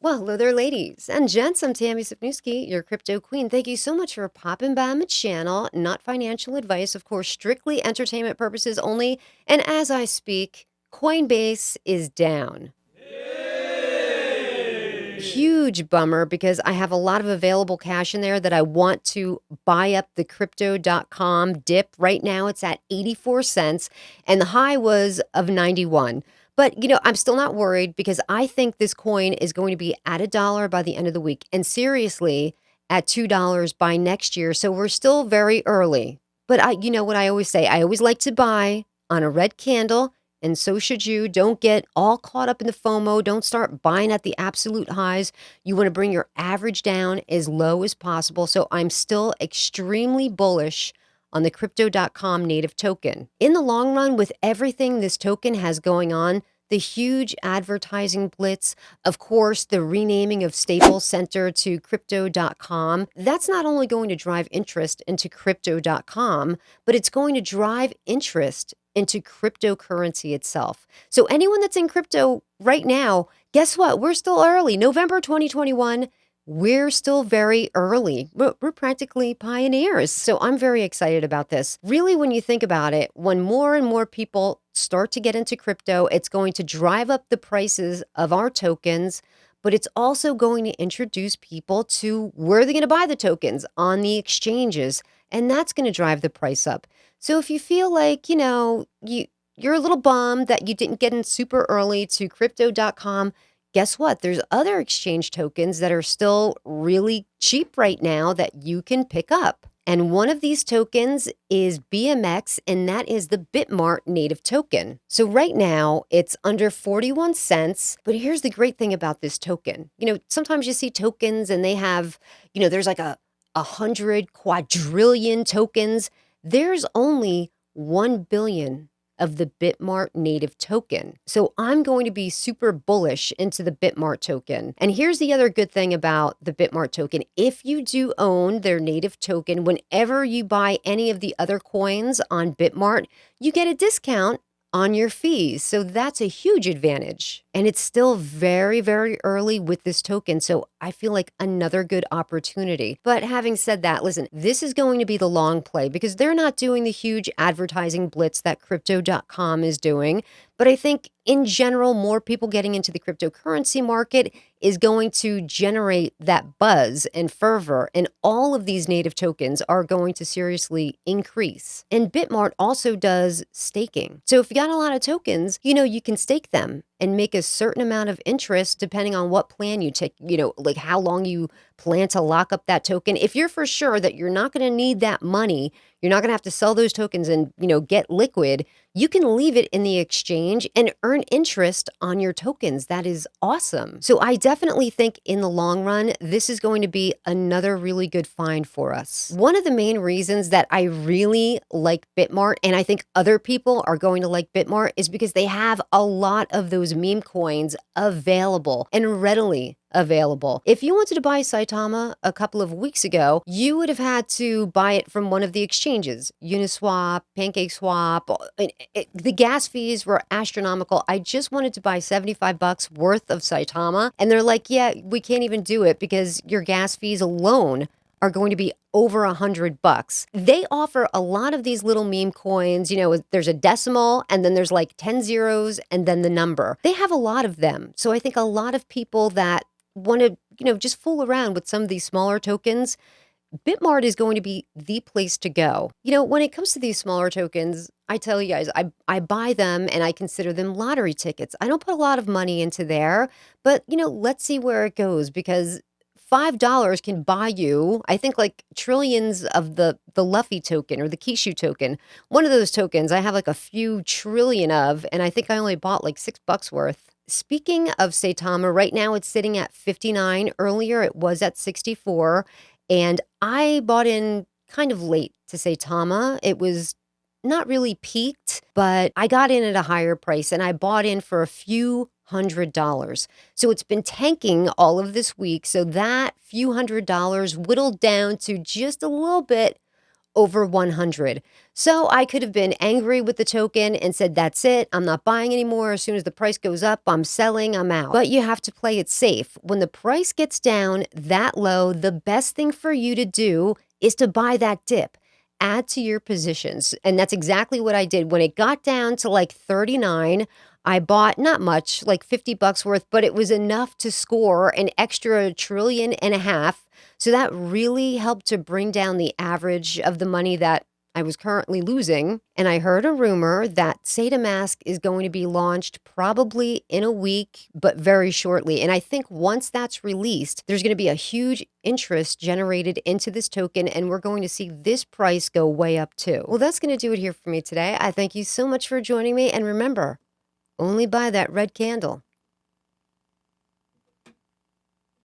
Well, hello there, ladies and gents. I'm Tammy Sipniewski, your crypto queen. Thank you so much for popping by my channel. Not financial advice, of course, strictly entertainment purposes only. And as I speak, Coinbase is down. Huge bummer because I have a lot of available cash in there that I want to buy up the crypto.com dip. Right now it's at 84 cents and the high was of 91. But, I'm still not worried because I think this coin is going to be at $1 by the end of the week and seriously at $2 by next year. So we're still very early. But you know what I always say? I always like to buy on a red candle, and so should you. Don't get all caught up in the FOMO. Don't start buying at the absolute highs. You want to bring your average down as low as possible. So I'm still extremely bullish on the crypto.com native token. In the long run, with everything this token has going on, the huge advertising blitz, of course, the renaming of Staples Center to crypto.com, that's not only going to drive interest into crypto.com, but it's going to drive interest into cryptocurrency itself. So anyone that's in crypto right now, guess what? We're still early. November 2021, we're still very early. We're practically pioneers. So I'm very excited about this. Really, when you think about it, when more and more people start to get into crypto, it's going to drive up the prices of our tokens, but it's also going to introduce people to where they're going to buy the tokens on the exchanges. And that's going to drive the price up. So if you feel like, you're a little bummed that you didn't get in super early to crypto.com, guess what? There's other exchange tokens that are still really cheap right now that you can pick up. And one of these tokens is BMX, and that is the BitMart native token. So right now it's under 41 cents. But here's the great thing about this token. Sometimes you see tokens and they have, there's like a 100 quadrillion tokens. There's only 1 billion of the BitMart native token. So I'm going to be super bullish into the BitMart token. And here's the other good thing about the BitMart token. If you do own their native token, whenever you buy any of the other coins on BitMart, you get a discount on your fees. So that's a huge advantage. And it's still very, very early with this token. So I feel like another good opportunity. But having said that, listen, this is going to be the long play because they're not doing the huge advertising blitz that crypto.com is doing. But I think in general, more people getting into the cryptocurrency market is going to generate that buzz and fervor. And all of these native tokens are going to seriously increase. And BitMart also does staking. So if you got a lot of tokens, you can stake them and make a certain amount of interest depending on what plan you take, like how long you plan to lock up that token. If you're for sure that you're not going to need that money, you're not going to have to sell those tokens and, get liquid, you can leave it in the exchange and earn interest on your tokens. That is awesome. So I definitely think in the long run, this is going to be another really good find for us. One of the main reasons that I really like BitMart, and I think other people are going to like BitMart, is because they have a lot of those meme coins available and readily available. If you wanted to buy Saitama a couple of weeks ago, you would have had to buy it from one of the exchanges, Uniswap, PancakeSwap. The gas fees were astronomical. I just wanted to buy $75 worth of Saitama, and they're like, yeah, we can't even do it because your gas fees alone are going to be over $100. They offer a lot of these little meme coins. There's a decimal and then there's like 10 zeros and then the number. They have a lot of them. So I think a lot of people that want to, just fool around with some of these smaller tokens, BitMart is going to be the place to go. When it comes to these smaller tokens, I tell you guys, I buy them and I consider them lottery tickets. I don't put a lot of money into there, but let's see where it goes because $5 can buy you, I think, like trillions of the Luffy token or the Kishu token. One of those tokens I have like a few trillion of, and I think I only bought like $6 worth. Speaking of Saitama, right now it's sitting at 59. Earlier it was at 64. And I bought in kind of late to Saitama. It was not really peaked, but I got in at a higher price and I bought in for a few $100. So it's been tanking all of this week. So that few $100 whittled down to just a little bit over 100. So I could have been angry with the token and said, that's it, I'm not buying anymore. As soon as the price goes up, I'm selling, I'm out. But you have to play it safe. When the price gets down that low, the best thing for you to do is to buy that dip. Add to your positions. And that's exactly what I did. When it got down to like 39, I bought not much, like 50 bucks worth, but it was enough to score an extra trillion and a half. So that really helped to bring down the average of the money that I was currently losing. And I heard a rumor that Saitama is going to be launched probably in a week, but very shortly. And I think once that's released, there's going to be a huge interest generated into this token, and we're going to see this price go way up too. Well, that's going to do it here for me today. I thank you so much for joining me. And remember, only buy that red candle.